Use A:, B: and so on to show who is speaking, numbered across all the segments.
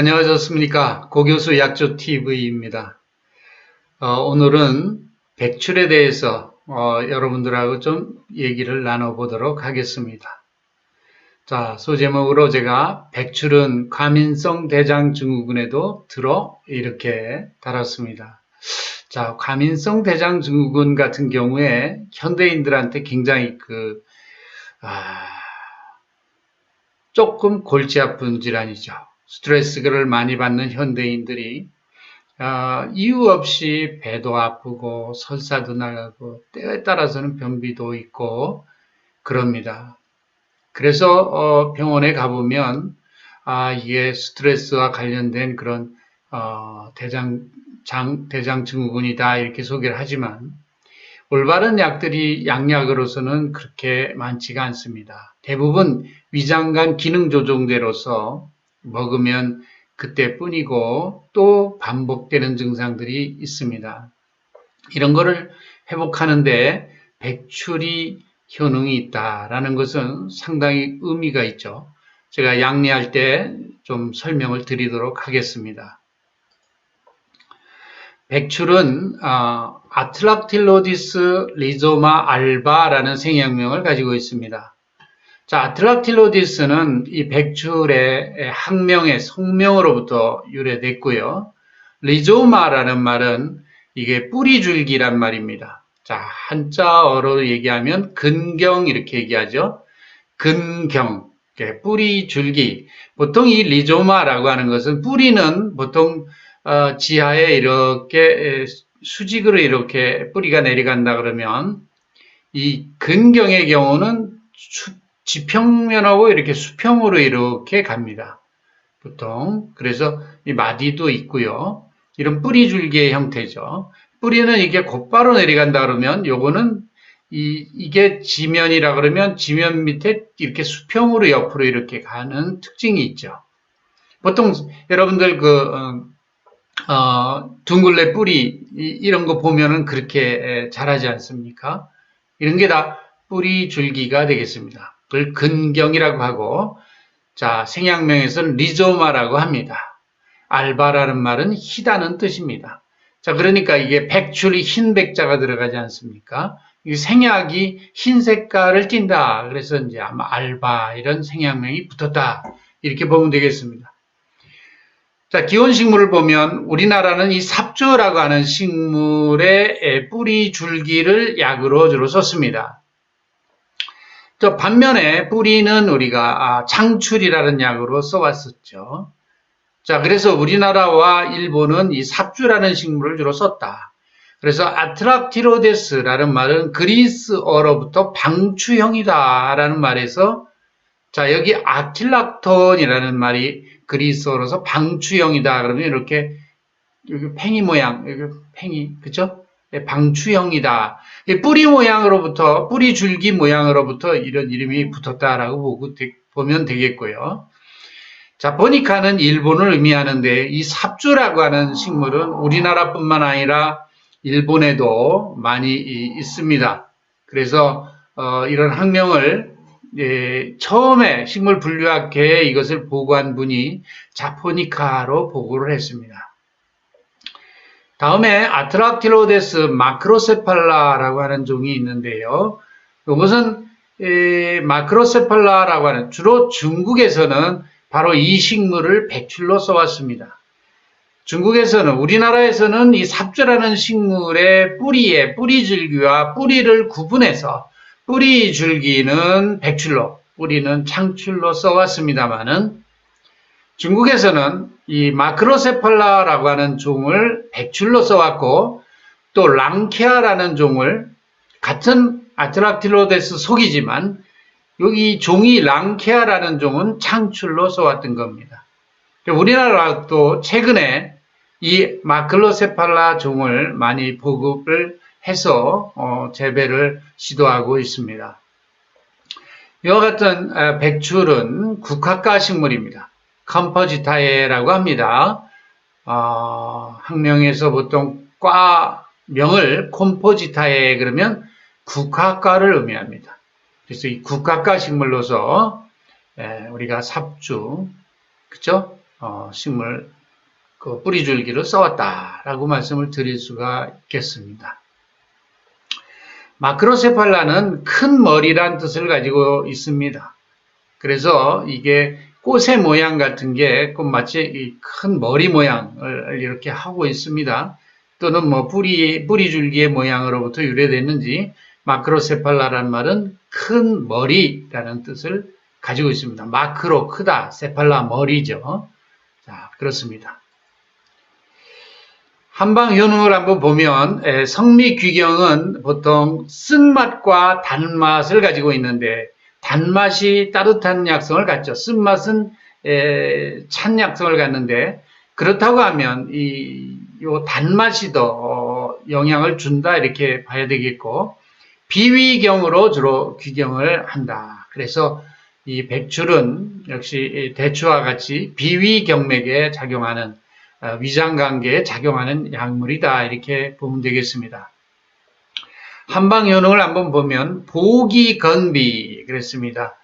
A: 안녕하셨습니까? 고교수 약조TV입니다. 오늘은 백출에 대해서 여러분들하고 좀 얘기를 나눠보도록 하겠습니다. 자, 소제목으로 제가 백출은 과민성 대장증후군에도 들어 이렇게 달았습니다. 자, 과민성 대장증후군 같은 경우에 현대인들한테 굉장히 조금 골치 아픈 질환이죠. 스트레스를 많이 받는 현대인들이 이유 없이 배도 아프고 설사도 나가고 때에 따라서는 변비도 있고 그럽니다. 그래서 병원에 가보면 이게 스트레스와 관련된 그런 대장증후군이다 이렇게 소개를 하지만 올바른 약들이 양약으로서는 그렇게 많지가 않습니다. 대부분 위장관 기능 조정제로서 먹으면 그때뿐이고 또 반복되는 증상들이 있습니다. 이런 거를 회복하는데 백출이 효능이 있다라는 것은 상당히 의미가 있죠. 제가 양리할 때 좀 설명을 드리도록 하겠습니다. 백출은 아틀락틸로디스 리조마 알바라는 생약명을 가지고 있습니다. 자, 아틀락틸로디스는 이 백출의 학명의 성명으로부터 유래됐고요. 리조마라는 말은 이게 뿌리줄기란 말입니다. 자, 한자어로 얘기하면 근경 이렇게 얘기하죠. 근경, 뿌리줄기. 보통 이 리조마라고 하는 것은 뿌리는 보통 지하에 이렇게 수직으로 이렇게 뿌리가 내려간다 그러면 이 근경의 경우는 지평면하고 이렇게 수평으로 이렇게 갑니다. 보통. 그래서 이 마디도 있고요. 이런 뿌리줄기의 형태죠. 뿌리는 이게 곧바로 내려간다 그러면 요거는 이게 지면이라 그러면 지면 밑에 이렇게 수평으로 옆으로 이렇게 가는 특징이 있죠. 보통 여러분들 둥글레 뿌리 이런 거 보면은 그렇게 자라지 않습니까? 이런 게 다 뿌리 줄기가 되겠습니다. 그걸 근경이라고 하고, 자, 생약명에서는 리조마라고 합니다. 알바라는 말은 희다는 뜻입니다. 자, 그러니까 이게 백출이 흰 백자가 들어가지 않습니까? 이 생약이 흰 색깔을 띈다. 그래서 이제 아마 알바 이런 생약명이 붙었다. 이렇게 보면 되겠습니다. 자, 기원식물을 보면 우리나라는 이 삽주라고 하는 식물의 뿌리 줄기를 약으로 주로 썼습니다. 저 반면에 뿌리는 우리가 창출이라는 약으로 써왔었죠. 자, 그래서 우리나라와 일본은 이 삽주라는 식물을 주로 썼다. 그래서 아트락티로데스라는 말은 그리스어로부터 방추형이다라는 말에서 자, 여기 아틸락톤이라는 말이 그리스어로서 방추형이다. 그러면 이렇게 여기 팽이 모양, 여기 팽이, 그죠? 방추형이다. 뿌리 모양으로부터, 뿌리 줄기 모양으로부터 이런 이름이 붙었다라고 보면 되겠고요. 자, 보니카는 일본을 의미하는데 이 삽주라고 하는 식물은 우리나라뿐만 아니라 일본에도 많이 있습니다. 그래서 이런 학명을 처음에 식물 분류학회에 이것을 보고한 분이 자포니카로 보고를 했습니다. 다음에 아트락틸로데스 마크로세팔라라고 하는 종이 있는데요. 이것은 마크로세팔라라고 하는 주로 중국에서는 바로 이 식물을 백출로 써왔습니다. 중국에서는 우리나라에서는 이 삽주라는 식물의 뿌리에 뿌리줄기와 뿌리를 구분해서 뿌리줄기는 백출로, 뿌리는 창출로 써왔습니다만은 중국에서는 이 마크로세팔라라고 하는 종을 백출로 써왔고 또 랑케아라는 종을 같은 아트락틸로데스 속이지만 여기 종이 랑케아라는 종은 창출로 써왔던 겁니다. 우리나라도 최근에 이 마크로세팔라 종을 많이 보급을 해서 재배를 시도하고 있습니다. 이와 같은 백출은 국화과 식물입니다. 컴포지타에라고 합니다. 학명에서 보통 과명을 콤포지타에 그러면 국화과를 의미합니다. 그래서 이 국화과 식물로서 우리가 삽주, 그죠? 식물 그 뿌리줄기를 써왔다라고 말씀을 드릴 수가 있겠습니다. 마크로세팔라는 큰 머리란 뜻을 가지고 있습니다. 그래서 이게 꽃의 모양 같은 게 꼭 마치 큰 머리 모양을 이렇게 하고 있습니다. 또는 뭐 뿌리줄기의 모양으로부터 유래됐는지 마크로세팔라라는 말은 큰 머리라는 뜻을 가지고 있습니다. 마크로 크다, 세팔라 머리죠. 자, 그렇습니다. 한방 효능을 한번 보면 성미귀경은 보통 쓴맛과 단맛을 가지고 있는데 단맛이 따뜻한 약성을 갖죠. 쓴맛은 찬 약성을 갖는데 그렇다고 하면 요 단맛이 더 영향을 준다 이렇게 봐야 되겠고 비위경으로 주로 귀경을 한다. 그래서 이 백출은 역시 대추와 같이 비위경맥에 작용하는 위장관계에 작용하는 약물이다 이렇게 보면 되겠습니다. 한방 효능을 한번 보면 보기건비 그랬습니다.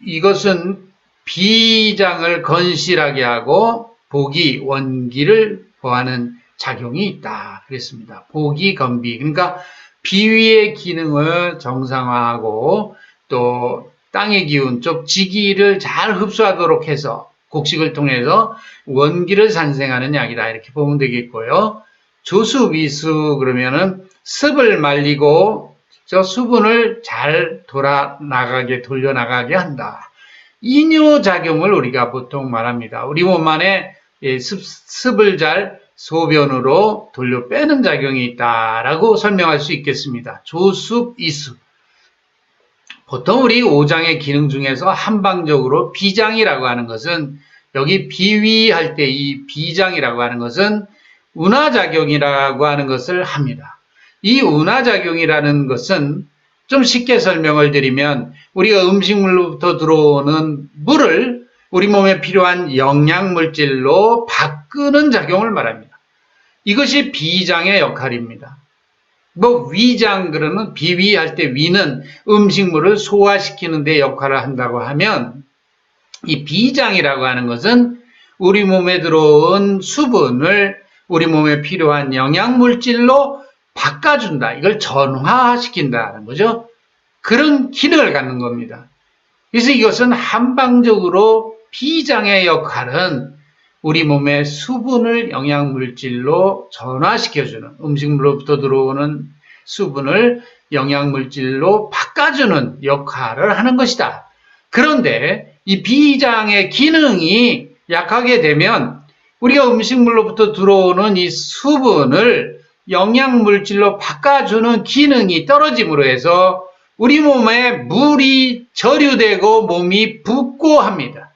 A: 이것은 비장을 건실하게 하고 보기 원기를 보하는 작용이 있다 그랬습니다. 보기건비 그러니까 비위의 기능을 정상화하고 또 땅의 기운 쪽 지기를 잘 흡수하도록 해서 곡식을 통해서 원기를 산생하는 약이다 이렇게 보면 되겠고요. 조수위수 그러면은 습을 말리고 저 수분을 잘 돌려나가게 한다. 이뇨작용을 우리가 보통 말합니다. 우리 몸 안에 습을 잘 소변으로 돌려 빼는 작용이 있다라고 설명할 수 있겠습니다. 조수이수. 보통 우리 오장의 기능 중에서 한방적으로 비장이라고 하는 것은 여기 비위할 때 이 비장이라고 하는 것은 운하작용이라고 하는 것을 합니다. 이 운하작용이라는 것은 좀 쉽게 설명을 드리면 우리가 음식물로부터 들어오는 물을 우리 몸에 필요한 영양물질로 바꾸는 작용을 말합니다. 이것이 비장의 역할입니다. 뭐 위장 그러면 비위할 때 위는 음식물을 소화시키는 데 역할을 한다고 하면 이 비장이라고 하는 것은 우리 몸에 들어온 수분을 우리 몸에 필요한 영양물질로 바꿔준다. 이걸 전화시킨다는 거죠. 그런 기능을 갖는 겁니다. 그래서 이것은 한방적으로 비장의 역할은 우리 몸의 수분을 영양물질로 전화시켜주는 음식물로부터 들어오는 수분을 영양물질로 바꿔주는 역할을 하는 것이다. 그런데 이 비장의 기능이 약하게 되면 우리가 음식물로부터 들어오는 이 수분을 영양물질로 바꿔주는 기능이 떨어짐으로 해서 우리 몸에 물이 저류되고 몸이 붓고 합니다.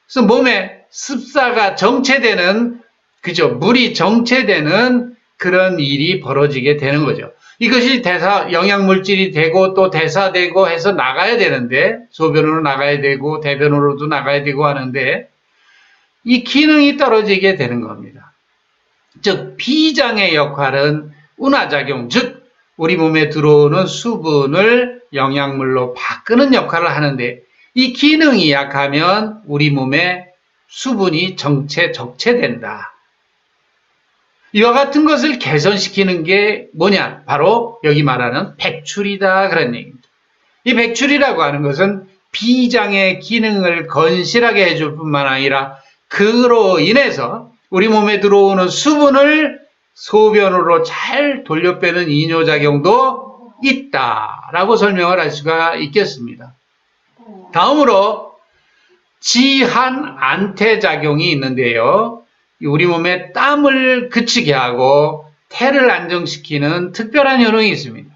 A: 그래서 몸에 습사가 정체되는, 그죠? 물이 정체되는 그런 일이 벌어지게 되는 거죠. 이것이 영양물질이 되고 또 대사되고 해서 나가야 되는데, 소변으로 나가야 되고, 대변으로도 나가야 되고 하는데, 이 기능이 떨어지게 되는 겁니다. 즉, 비장의 역할은 운하작용, 즉, 우리 몸에 들어오는 수분을 영양물로 바꾸는 역할을 하는데, 이 기능이 약하면 우리 몸에 수분이 적체된다. 이와 같은 것을 개선시키는 게 뭐냐? 바로 여기 말하는 백출이다 그런 얘기입니다. 이 백출이라고 하는 것은 비장의 기능을 건실하게 해줄 뿐만 아니라 그로 인해서 우리 몸에 들어오는 수분을 소변으로 잘 돌려빼는 이뇨작용도 있다라고 설명을 할 수가 있겠습니다. 다음으로 지한 안퇴작용이 있는데요. 우리 몸에 땀을 그치게 하고 태를 안정시키는 특별한 효능이 있습니다.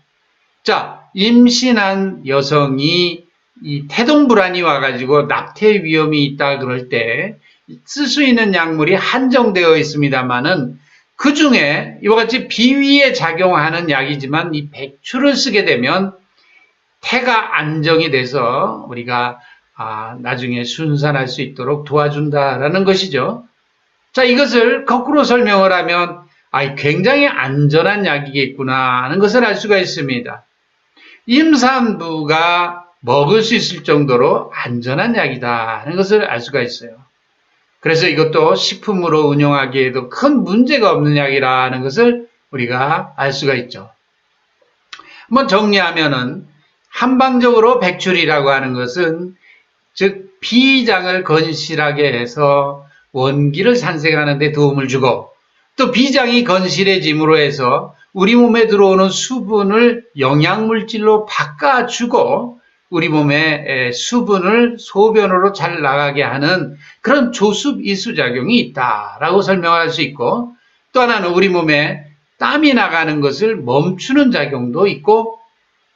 A: 자, 임신한 여성이 이 태동불안이 와가지고 낙태 위험이 있다 그럴 때 쓸 수 있는 약물이 한정되어 있습니다만은 그 중에 이와 같이 비위에 작용하는 약이지만 이 백출을 쓰게 되면 태가 안정이 돼서 우리가 나중에 순산할 수 있도록 도와준다라는 것이죠. 자, 이것을 거꾸로 설명을 하면 굉장히 안전한 약이겠구나 하는 것을 알 수가 있습니다. 임산부가 먹을 수 있을 정도로 안전한 약이다 하는 것을 알 수가 있어요. 그래서 이것도 식품으로 운용하기에도 큰 문제가 없는 약이라는 것을 우리가 알 수가 있죠. 한번 정리하면은 한방적으로 백출이라고 하는 것은 즉 비장을 건실하게 해서 원기를 산생하는 데 도움을 주고 또 비장이 건실해짐으로 해서 우리 몸에 들어오는 수분을 영양물질로 바꿔주고 우리 몸에 수분을 소변으로 잘 나가게 하는 그런 조습 이수작용이 있다라고 설명할 수 있고 또 하나는 우리 몸에 땀이 나가는 것을 멈추는 작용도 있고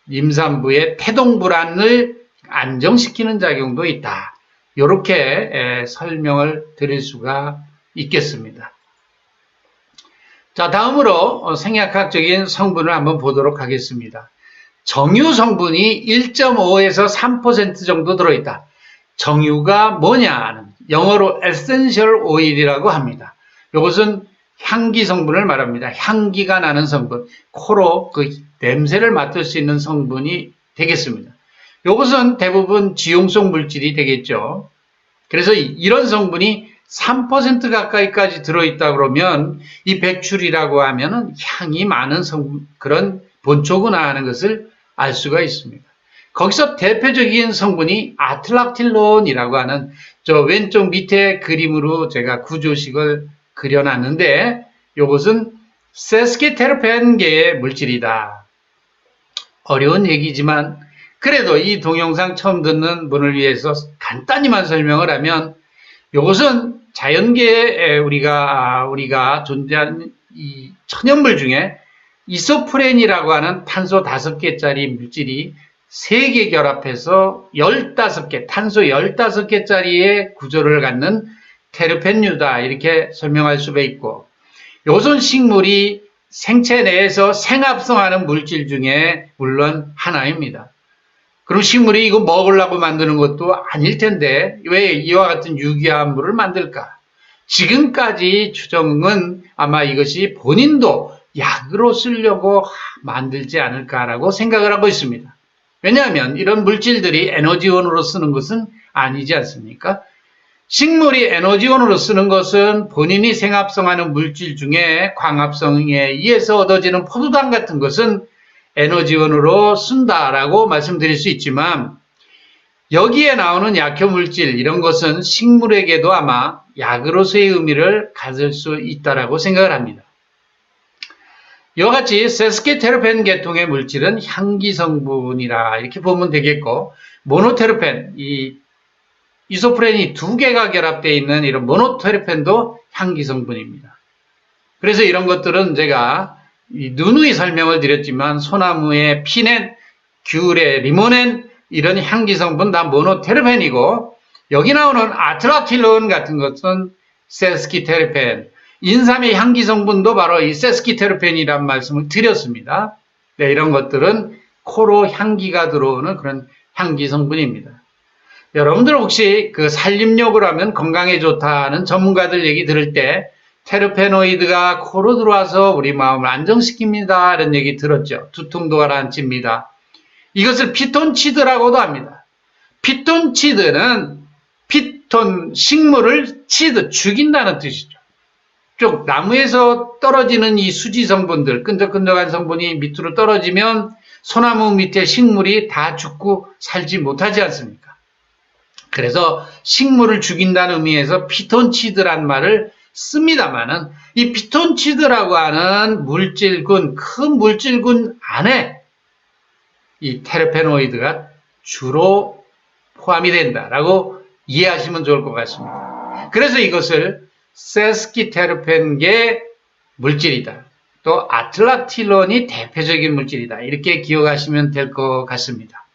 A: 임산부의 태동불안을 안정시키는 작용도 있다. 이렇게 설명을 드릴 수가 있겠습니다. 자, 다음으로 생약학적인 성분을 한번 보도록 하겠습니다. 정유 성분이 1.5에서 3% 정도 들어있다. 정유가 뭐냐는 영어로 essential oil이라고 합니다. 이것은 향기 성분을 말합니다. 향기가 나는 성분, 코로 그 냄새를 맡을 수 있는 성분이 되겠습니다. 이것은 대부분 지용성 물질이 되겠죠. 그래서 이런 성분이 3% 가까이까지 들어있다 그러면 이 백출이라고 하면은 향이 많은 성분, 그런 본초구나 하는 것을 알 수가 있습니다. 거기서 대표적인 성분이 아틀락틸론이라고 하는 저 왼쪽 밑에 그림으로 제가 구조식을 그려놨는데 이것은 세스키테르펜계의 물질이다. 어려운 얘기지만 그래도 이 동영상 처음 듣는 분을 위해서 간단히만 설명을 하면 이것은 자연계에 우리가 존재하는 이 천연물 중에 이소프렌이라고 하는 탄소 5개짜리 물질이 3개 결합해서 15개, 탄소 15개짜리의 구조를 갖는 테르펜류다 이렇게 설명할 수가 있고 이것은 식물이 생체 내에서 생합성하는 물질 중에 물론 하나입니다. 그럼 식물이 이거 먹으려고 만드는 것도 아닐 텐데 왜 이와 같은 유기한 물을 만들까? 지금까지 추정은 아마 이것이 본인도 약으로 쓰려고 만들지 않을까라고 생각을 하고 있습니다. 왜냐하면 이런 물질들이 에너지원으로 쓰는 것은 아니지 않습니까? 식물이 에너지원으로 쓰는 것은 본인이 생합성하는 물질 중에 광합성에 의해서 얻어지는 포도당 같은 것은 에너지원으로 쓴다라고 말씀드릴 수 있지만 여기에 나오는 약효물질 이런 것은 식물에게도 아마 약으로서의 의미를 가질 수 있다라고 생각을 합니다. 이와 같이 세스키테르펜 계통의 물질은 향기 성분이라 이렇게 보면 되겠고 모노테르펜, 이 이소프렌이 2개가 결합되어 있는 이런 모노테르펜도 향기 성분입니다. 그래서 이런 것들은 제가 누누이 설명을 드렸지만 소나무의 피넨, 귤의 리모넨 이런 향기 성분 다 모노테르펜이고 여기 나오는 아트라틸론 같은 것은 세스키테르펜, 인삼의 향기 성분도 바로 이 세스키테르펜이란 말씀을 드렸습니다. 네, 이런 것들은 코로 향기가 들어오는 그런 향기 성분입니다. 여러분들 혹시 그 살림욕을 하면 건강에 좋다는 전문가들 얘기 들을 때 테르페노이드가 코로 들어와서 우리 마음을 안정시킵니다. 이런 얘기 들었죠. 두통도 가라앉힙니다. 이것을 피톤치드라고도 합니다. 피톤치드는 피톤, 식물을 치드, 죽인다는 뜻이죠. 쭉 나무에서 떨어지는 이 수지 성분들, 끈적끈적한 성분이 밑으로 떨어지면 소나무 밑에 식물이 다 죽고 살지 못하지 않습니까? 그래서 식물을 죽인다는 의미에서 피톤치드란 말을 씁니다만은 이 피톤치드라고 하는 물질군, 큰 물질군 안에 이 테르페노이드가 주로 포함이 된다라고 이해하시면 좋을 것 같습니다. 그래서 이것을 세스키테르펜계 물질이다. 또 아틀락틸론이 대표적인 물질이다. 이렇게 기억하시면 될 것 같습니다.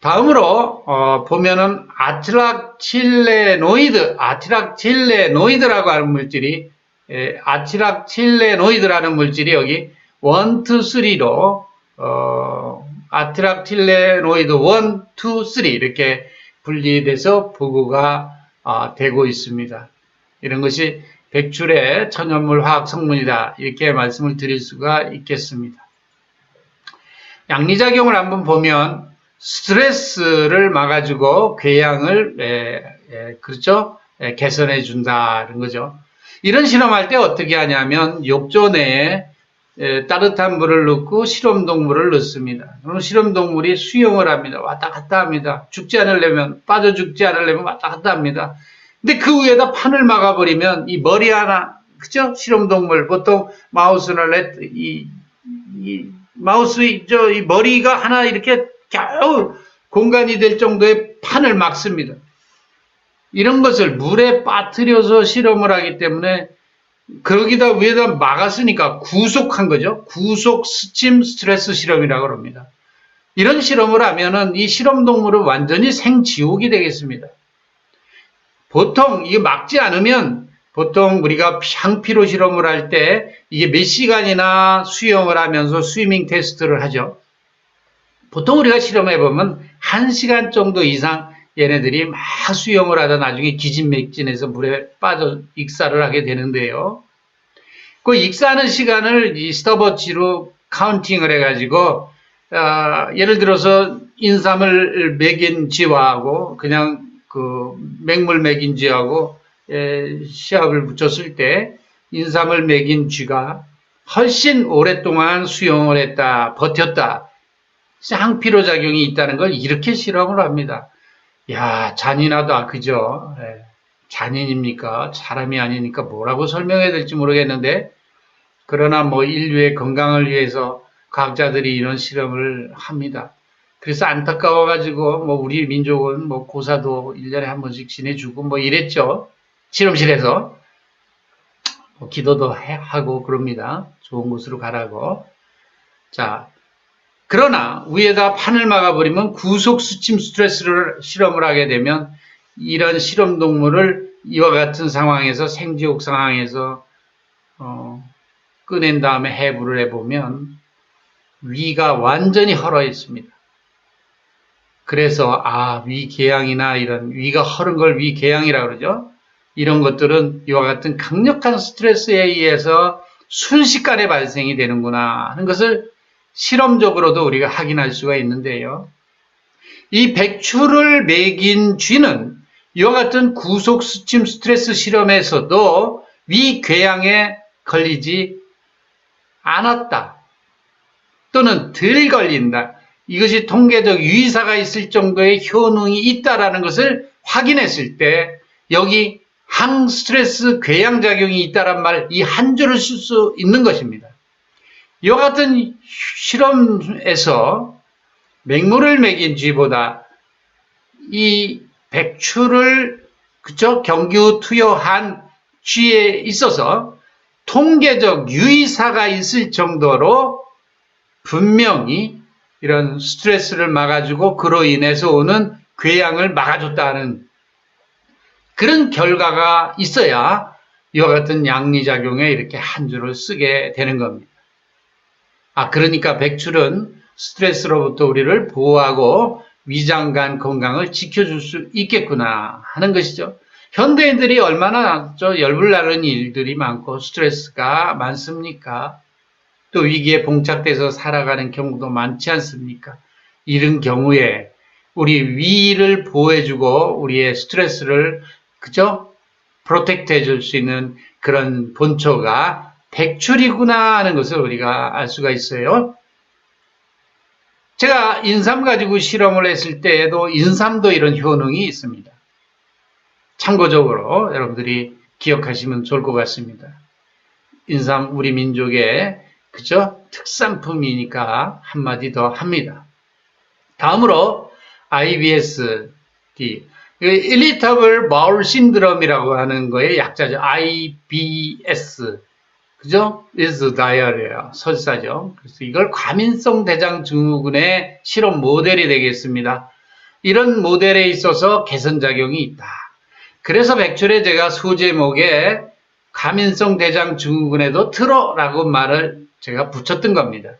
A: 다음으로 보면은 아티락틸레노이드라고 하는 물질이 아티락틸레노이드라는 물질이 여기 1, 2, 3로 아티락틸레노이드 1, 2, 3 이렇게 분리돼서 보고가 되고 있습니다. 이런 것이 백출의 천연물 화학 성분이다. 이렇게 말씀을 드릴 수가 있겠습니다. 양리작용을 한번 보면 스트레스를 막아주고 궤양을 그렇죠? 개선해 준다는 거죠. 이런 실험할 때 어떻게 하냐면 욕조 내에 따뜻한 물을 넣고 실험동물을 넣습니다. 그럼 실험동물이 수영을 합니다. 왔다 갔다 합니다. 죽지 않으려면, 빠져 죽지 않으려면 왔다 갔다 합니다. 근데 그 위에다 판을 막아버리면 이 머리 하나, 그죠? 실험동물, 보통 마우스나 이 마우스, 이 머리가 하나 이렇게 겨우 공간이 될 정도의 판을 막습니다. 이런 것을 물에 빠뜨려서 실험을 하기 때문에 거기다 위에다 막았으니까 구속한 거죠. 구속 스팀 스트레스 실험이라고 합니다. 이런 실험을 하면은 이 실험 동물은 완전히 생지옥이 되겠습니다. 보통 이게 막지 않으면 보통 우리가 항피로 실험을 할 때 이게 몇 시간이나 수영을 하면서 스위밍 테스트를 하죠. 보통 우리가 실험해 보면 1시간 정도 이상 얘네들이 막 수영을 하다 나중에 기진맥진해서 물에 빠져 익사를 하게 되는데요. 그 익사하는 시간을 이 스톱워치로 카운팅을 해가지고 예를 들어서 인삼을 먹인 쥐하고 그냥 그 맹물 먹인 쥐하고 시합을 붙였을 때 인삼을 먹인 쥐가 훨씬 오랫동안 수영을 했다, 버텼다. 항피로 작용이 있다는 걸 이렇게 실험을 합니다. 야, 잔인하다, 그죠? 잔인입니까? 사람이 아니니까 뭐라고 설명해야 될지 모르겠는데, 그러나 뭐 인류의 건강을 위해서 과학자들이 이런 실험을 합니다. 그래서 안타까워가지고, 뭐 우리 민족은 뭐 고사도 1년에 한 번씩 지내주고 뭐 이랬죠. 실험실에서. 뭐 기도도 하고 그럽니다. 좋은 곳으로 가라고. 자, 그러나 위에다 판을 막아버리면 구속 스팀 스트레스를 실험을 하게 되면 이런 실험 동물을 이와 같은 상황에서 생지옥 상황에서 꺼낸 다음에 해부를 해보면 위가 완전히 헐어 있습니다. 그래서 위궤양이나 이런 위가 헐은 걸 위궤양이라고 그러죠. 이런 것들은 이와 같은 강력한 스트레스에 의해서 순식간에 발생이 되는구나 하는 것을 실험적으로도 우리가 확인할 수가 있는데요. 이 백추를 먹인 쥐는 이와 같은 구속 스팀 스트레스 실험에서도 위궤양에 걸리지 않았다. 또는 덜 걸린다. 이것이 통계적 유의사가 있을 정도의 효능이 있다라는 것을 확인했을 때 여기 항스트레스 궤양작용이 있다란 말 이 한 줄을 쓸 수 있는 것입니다. 이와 같은 실험에서 맹물을 먹인 쥐보다 이 백추를 경규 투여한 쥐에 있어서 통계적 유의사가 있을 정도로 분명히 이런 스트레스를 막아주고 그로 인해서 오는 궤양을 막아줬다는 그런 결과가 있어야 이와 같은 양리작용에 이렇게 한 줄을 쓰게 되는 겁니다. 그러니까 백출은 스트레스로부터 우리를 보호하고 위장관 건강을 지켜줄 수 있겠구나 하는 것이죠. 현대인들이 얼마나 열불나는 일들이 많고 스트레스가 많습니까? 또 위기에 봉착돼서 살아가는 경우도 많지 않습니까? 이런 경우에 우리 위를 보호해주고 우리의 스트레스를 프로텍트 해줄 수 있는 그런 본초가 백출이구나 하는 것을 우리가 알 수가 있어요. 제가 인삼 가지고 실험을 했을 때에도 인삼도 이런 효능이 있습니다. 참고적으로 여러분들이 기억하시면 좋을 것 같습니다. 인삼 우리 민족의 특산품이니까 한마디 더 합니다. 다음으로 IBS-D, Irritable Bowel Syndrome이라고 하는 거의 약자죠. IBS, 그죠? is diarrhea, 설사죠. 그래서 이걸 과민성 대장 증후군의 실험 모델이 되겠습니다. 이런 모델에 있어서 개선작용이 있다. 그래서 백출에 제가 소제목에 과민성 대장 증후군에도 틀어라고 말을 제가 붙였던 겁니다.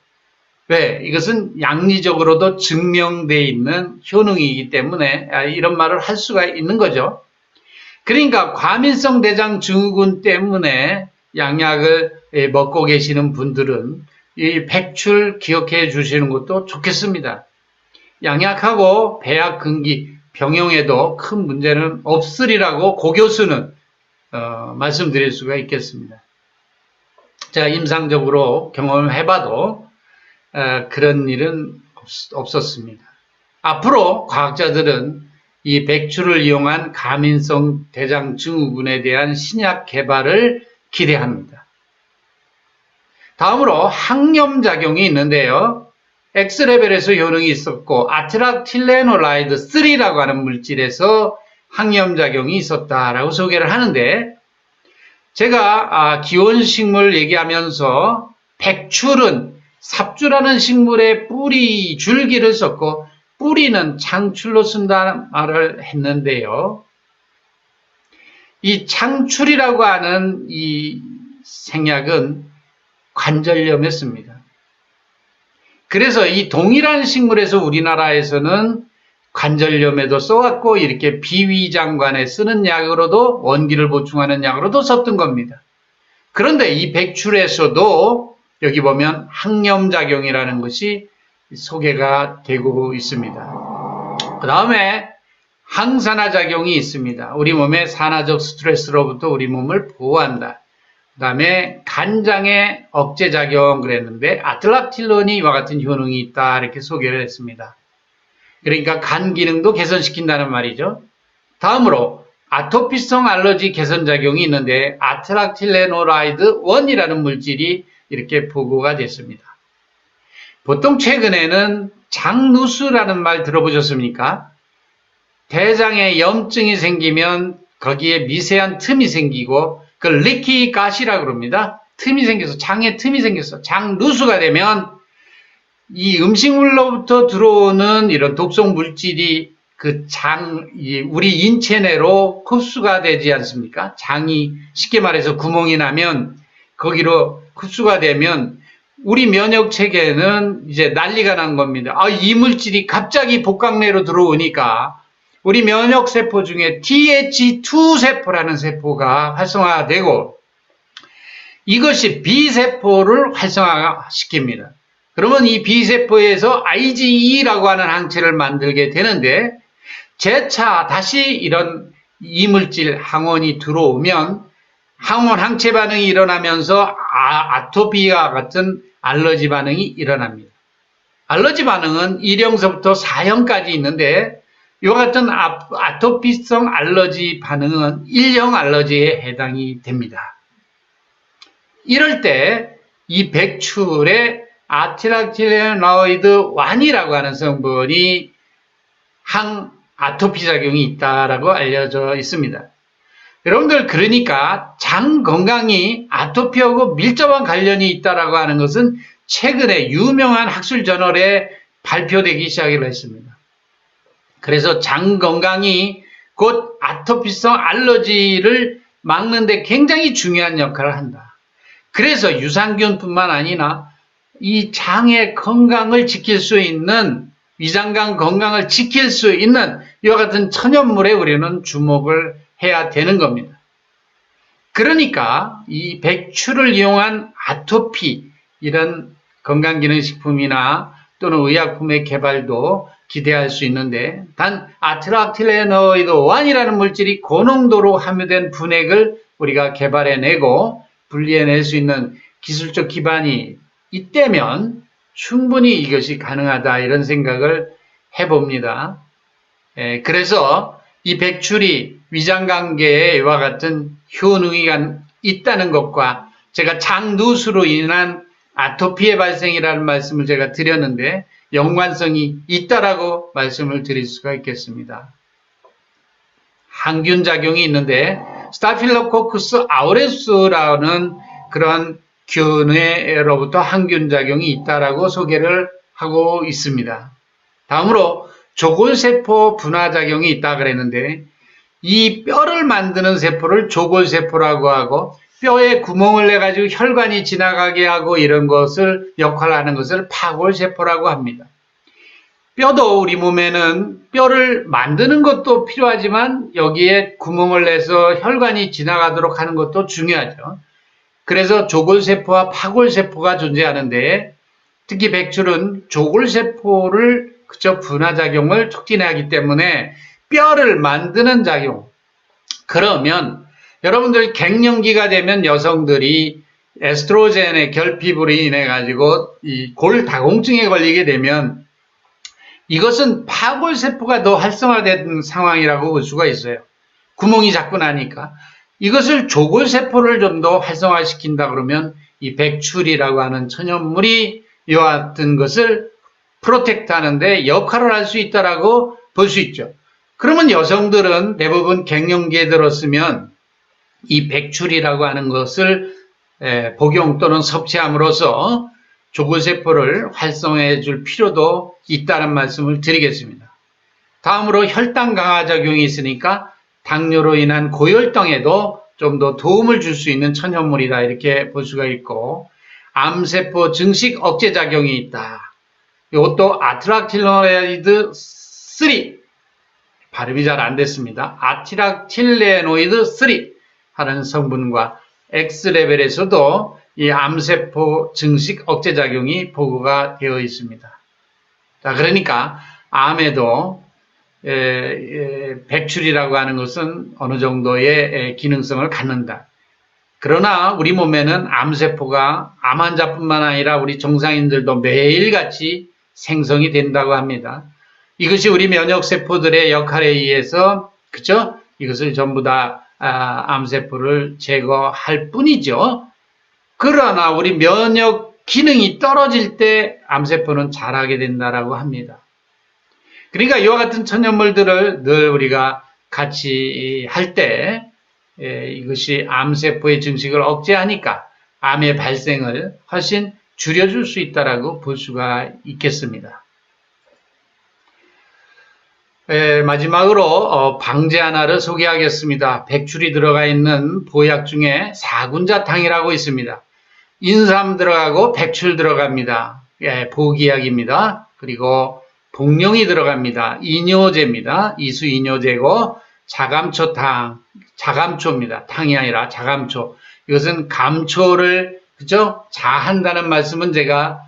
A: 왜? 이것은 양리적으로도 증명되어 있는 효능이기 때문에 이런 말을 할 수가 있는 거죠. 그러니까 과민성 대장 증후군 때문에 양약을 먹고 계시는 분들은 이 백출 기억해 주시는 것도 좋겠습니다. 양약하고 배약 금기 병용에도 큰 문제는 없으리라고 고 교수는 말씀드릴 수가 있겠습니다. 제가 임상적으로 경험해봐도 그런 일은 없었습니다. 앞으로 과학자들은 이 백추를 이용한 가민성 대장 증후군에 대한 신약 개발을 기대합니다. 다음으로 항염작용이 있는데요. X레벨에서 효능이 있었고 아트락틸레노라이드 3라고 하는 물질에서 항염작용이 있었다라고 소개를 하는데, 제가 기원식물 얘기하면서 백출은 삽주라는 식물의 뿌리 줄기를 썼고 뿌리는 창출로 쓴다는 말을 했는데요. 이 창출이라고 하는 이 생약은 관절염이었습니다. 그래서 이 동일한 식물에서 우리나라에서는 관절염에도 써왔고 이렇게 비위장관에 쓰는 약으로도 원기를 보충하는 약으로도 썼던 겁니다. 그런데 이 백출에서도 여기 보면 항염작용이라는 것이 소개가 되고 있습니다. 그 다음에 항산화작용이 있습니다. 우리 몸의 산화적 스트레스로부터 우리 몸을 보호한다. 그 다음에 간장의 억제작용 그랬는데 아틀락틸론이 이와 같은 효능이 있다 이렇게 소개를 했습니다. 그러니까 간 기능도 개선시킨다는 말이죠. 다음으로 아토피성 알러지 개선작용이 있는데 아트락틸레노라이드 1이라는 물질이 이렇게 보고가 됐습니다. 보통 최근에는 장누수라는 말 들어보셨습니까? 대장에 염증이 생기면 거기에 미세한 틈이 생기고 그걸 리키 가시라고 그럽니다. 틈이 생겨서 장에 틈이 생겨서 장누수가 되면 이 음식물로부터 들어오는 이런 독성 물질이 우리 인체 내로 흡수가 되지 않습니까? 장이 쉽게 말해서 구멍이 나면 거기로 흡수가 되면 우리 면역 체계는 이제 난리가 난 겁니다. 이 물질이 갑자기 복강 내로 들어오니까 우리 면역 세포 중에 TH2 세포라는 세포가 활성화되고 이것이 B세포를 활성화시킵니다. 그러면 이 B세포에서 IgE라고 하는 항체를 만들게 되는데 재차 다시 이런 이물질 항원이 들어오면 항원 항체 반응이 일어나면서 아토피와 같은 알러지 반응이 일어납니다. 알러지 반응은 1형서부터 4형까지 있는데 이와 같은 아토피성 알러지 반응은 1형 알러지에 해당이 됩니다. 이럴 때 이 백출의 아트락틸레노이드 1이라고 하는 성분이 항아토피 작용이 있다라고 알려져 있습니다. 여러분들 그러니까 장 건강이 아토피하고 밀접한 관련이 있다라고 하는 것은 최근에 유명한 학술 저널에 발표되기 시작했습니다. 그래서 장 건강이 곧 아토피성 알러지를 막는 데 굉장히 중요한 역할을 한다. 그래서 유산균뿐만 아니라 이 장의 건강을 지킬 수 있는 위장관 건강을 지킬 수 있는 이와 같은 천연물에 우리는 주목을 해야 되는 겁니다. 그러니까 이 백추를 이용한 아토피 이런 건강기능식품이나 또는 의약품의 개발도 기대할 수 있는데 단 아트락틸레노이드 1이라는 물질이 고농도로 함유된 분액을 우리가 개발해내고 분리해낼 수 있는 기술적 기반이 있다면 충분히 이것이 가능하다 이런 생각을 해봅니다. 그래서 이 백출이 위장관계에 이와 같은 효능이 있다는 것과 제가 장누수로 인한 아토피의 발생이라는 말씀을 제가 드렸는데 연관성이 있다라고 말씀을 드릴 수가 있겠습니다. 항균 작용이 있는데 스타필로코쿠스 아우레우스라는 그런 균에로부터 항균 작용이 있다라고 소개를 하고 있습니다. 다음으로 조골세포 분화작용이 있다 그랬는데 이 뼈를 만드는 세포를 조골세포라고 하고 뼈에 구멍을 내가지고 혈관이 지나가게 하고 이런 것을 역할을 하는 것을 파골세포라고 합니다. 뼈도 우리 몸에는 뼈를 만드는 것도 필요하지만 여기에 구멍을 내서 혈관이 지나가도록 하는 것도 중요하죠. 그래서 조골세포와 파골세포가 존재하는데 특히 백출은 조골세포를 그저 분화작용을 촉진하기 때문에 뼈를 만드는 작용. 그러면 여러분들 갱년기가 되면 여성들이 에스트로겐의 결핍으로 인해 가지고 이 골다공증에 걸리게 되면 이것은 파골세포가 더 활성화된 상황이라고 볼 수가 있어요. 구멍이 자꾸 나니까. 이것을 조골세포를 좀 더 활성화시킨다 그러면 이 백출이라고 하는 천연물이 이와 같은 것을 프로텍트 하는데 역할을 할 수 있다라고 볼 수 있죠. 그러면 여성들은 대부분 갱년기에 들었으면 이 백출이라고 하는 것을 복용 또는 섭취함으로써 조골세포를 활성화해 줄 필요도 있다는 말씀을 드리겠습니다. 다음으로 혈당 강화 작용이 있으니까 당뇨로 인한 고혈당에도 좀 더 도움을 줄 수 있는 천연물이다 이렇게 볼 수가 있고, 암세포 증식 억제 작용이 있다. 이것도 아트락틸레노이드 3, 발음이 잘 안 됐습니다. 아티락틸레노이드 3 하는 성분과 X레벨에서도 이 암세포 증식 억제 작용이 보고가 되어 있습니다. 자, 그러니까 암에도 백출이라고 하는 것은 어느 정도의 기능성을 갖는다. 그러나 우리 몸에는 암세포가 암 환자뿐만 아니라 우리 정상인들도 매일같이 생성이 된다고 합니다. 이것이 우리 면역세포들의 역할에 의해서, 그죠? 이것을 전부 다 암세포를 제거할 뿐이죠. 그러나 우리 면역 기능이 떨어질 때 암세포는 자라게 된다라고 합니다. 그러니까 이와 같은 천연물들을 늘 우리가 같이 할 때 이것이 암세포의 증식을 억제하니까 암의 발생을 훨씬 줄여줄 수 있다라고 볼 수가 있겠습니다. 마지막으로 방제 하나를 소개하겠습니다. 백출이 들어가 있는 보약 중에 사군자탕이라고 있습니다. 인삼 들어가고 백출 들어갑니다. 보기약입니다. 그리고 복룡이 들어갑니다. 이뇨제입니다. 이수이뇨제고, 자감초탕, 자감초입니다. 탕이 아니라 자감초. 이것은 감초를, 그죠? 자한다는 말씀은 제가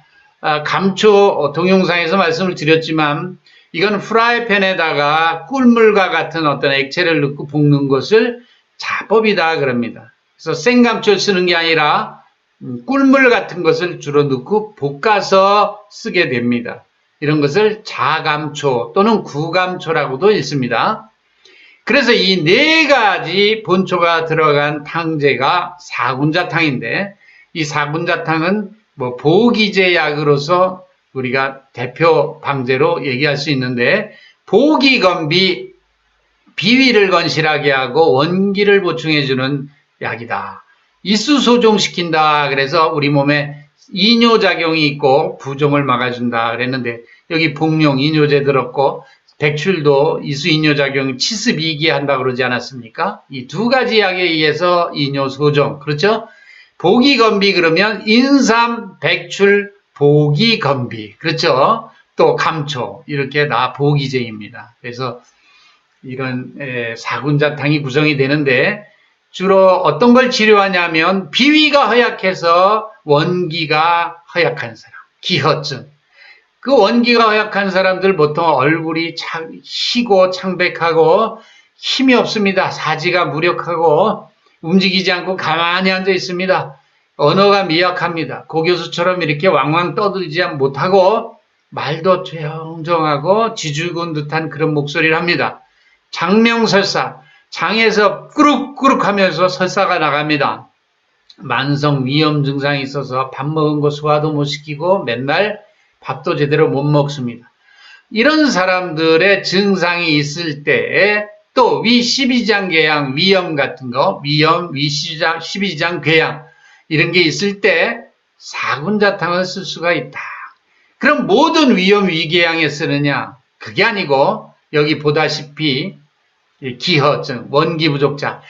A: 감초 동영상에서 말씀을 드렸지만, 이건 프라이팬에다가 꿀물과 같은 어떤 액체를 넣고 볶는 것을 자법이다 그럽니다. 그래서 생감초를 쓰는 게 아니라 꿀물 같은 것을 주로 넣고 볶아서 쓰게 됩니다. 이런 것을 자감초 또는 구감초라고도 있습니다. 그래서 이 네 가지 본초가 들어간 탕제가 사군자탕인데, 이 사군자탕은 보기제약으로서 우리가 대표 방제로 얘기할 수 있는데, 보기건비, 비위를 건실하게 하고 원기를 보충해주는 약이다. 이수소종시킨다. 그래서 우리 몸에 이뇨작용이 있고 부종을 막아준다 그랬는데, 여기 복룡 이뇨제 들었고 백출도 이수이뇨작용 치습이기 한다 그러지 않았습니까? 이 두 가지 약에 의해서 이뇨소종, 그렇죠? 보기건비 그러면 인삼, 백출, 보기건비, 그렇죠? 또 감초, 이렇게 다 보기제입니다. 그래서 이런 사군자탕이 구성이 되는데, 주로 어떤 걸 치료하냐면 비위가 허약해서 원기가 허약한 사람, 기허증. 그 원기가 허약한 사람들 보통 얼굴이 희고 창백하고 힘이 없습니다. 사지가 무력하고 움직이지 않고 가만히 앉아 있습니다. 언어가 미약합니다. 고교수처럼 이렇게 왕왕 떠들지 못하고 말도 조용조용하고 지죽은 듯한 그런 목소리를 합니다. 장명설사, 장에서 꾸룩꾸룩 하면서 설사가 나갑니다. 만성 위염 증상이 있어서 밥 먹은 거 소화도 못 시키고 맨날 밥도 제대로 못 먹습니다. 이런 사람들의 증상이 있을 때에 또 위 12장 궤양, 위염 같은 거, 위염, 위 12장 궤양 이런 게 있을 때 사군자탕을 쓸 수가 있다. 그럼 모든 위염, 위궤양에 쓰느냐? 그게 아니고 여기 보다시피 기허증, 원기 부족자,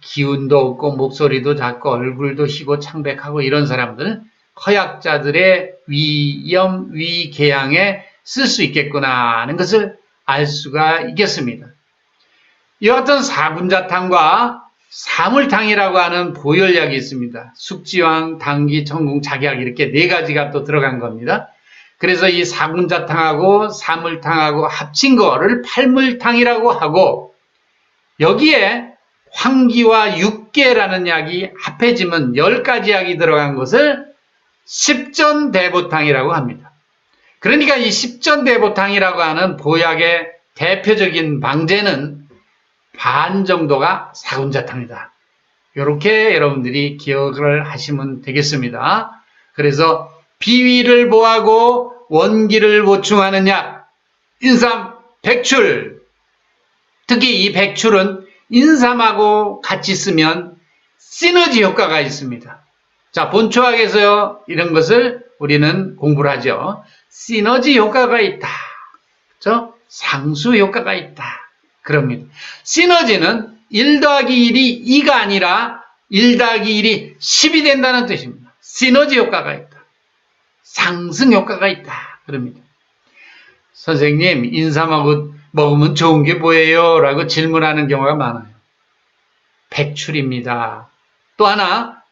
A: 기운도 없고 목소리도 작고 얼굴도 희고 창백하고 이런 사람들, 허약자들의 위염, 위궤양에 쓸 수 있겠구나 하는 것을 알 수가 있겠습니다. 이와 같은 사군자탕과 사물탕이라고 하는 보혈약이 있습니다. 숙지황, 당기, 청궁, 작약 이렇게 네 가지가 또 들어간 겁니다. 그래서 이 사군자탕하고 사물탕하고 합친 거를 팔물탕이라고 하고, 여기에 황기와 육계라는 약이 합해지면 10가지 약이 들어간 것을 십전대보탕이라고 합니다. 그러니까 이 십전대보탕이라고 하는 보약의 대표적인 방제는 반 정도가 사군자탕이다. 이렇게 여러분들이 기억을 하시면 되겠습니다. 그래서 비위를 보하고 원기를 보충하는 약, 인삼, 백출. 특히 이 백출은 인삼하고 같이 쓰면 시너지 효과가 있습니다. 자, 본초학에서 이런 것을 우리는 공부를 하죠. 시너지 효과가 있다. 그렇죠? 상수 효과가 있다. 그럽니다. 시너지는 1 더하기 1이 2가 아니라 1 더하기 1이 10이 된다는 뜻입니다. 시너지 효과가 있다. 상승 효과가 있다. 그럽니다. 선생님, 인삼하고 먹으면 좋은 게 뭐예요? 라고 질문하는 경우가 많아요. 백출입니다. 또 하나,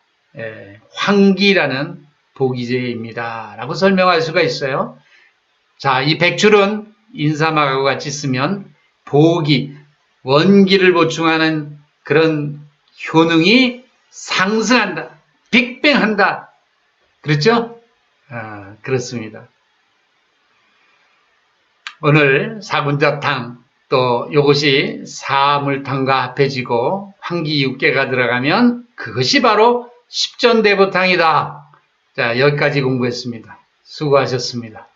A: 황기라는 보기제입니다. 라고 설명할 수가 있어요. 자, 이 백출은 인삼하고 같이 쓰면 보기, 원기를 보충하는 그런 효능이 상승한다. 빅뱅한다. 그렇죠? 그렇습니다. 오늘 사군자탕, 또 이것이 사물탕과 합해지고 황기육계가 들어가면 그것이 바로 십전대보탕이다. 자, 여기까지 공부했습니다. 수고하셨습니다.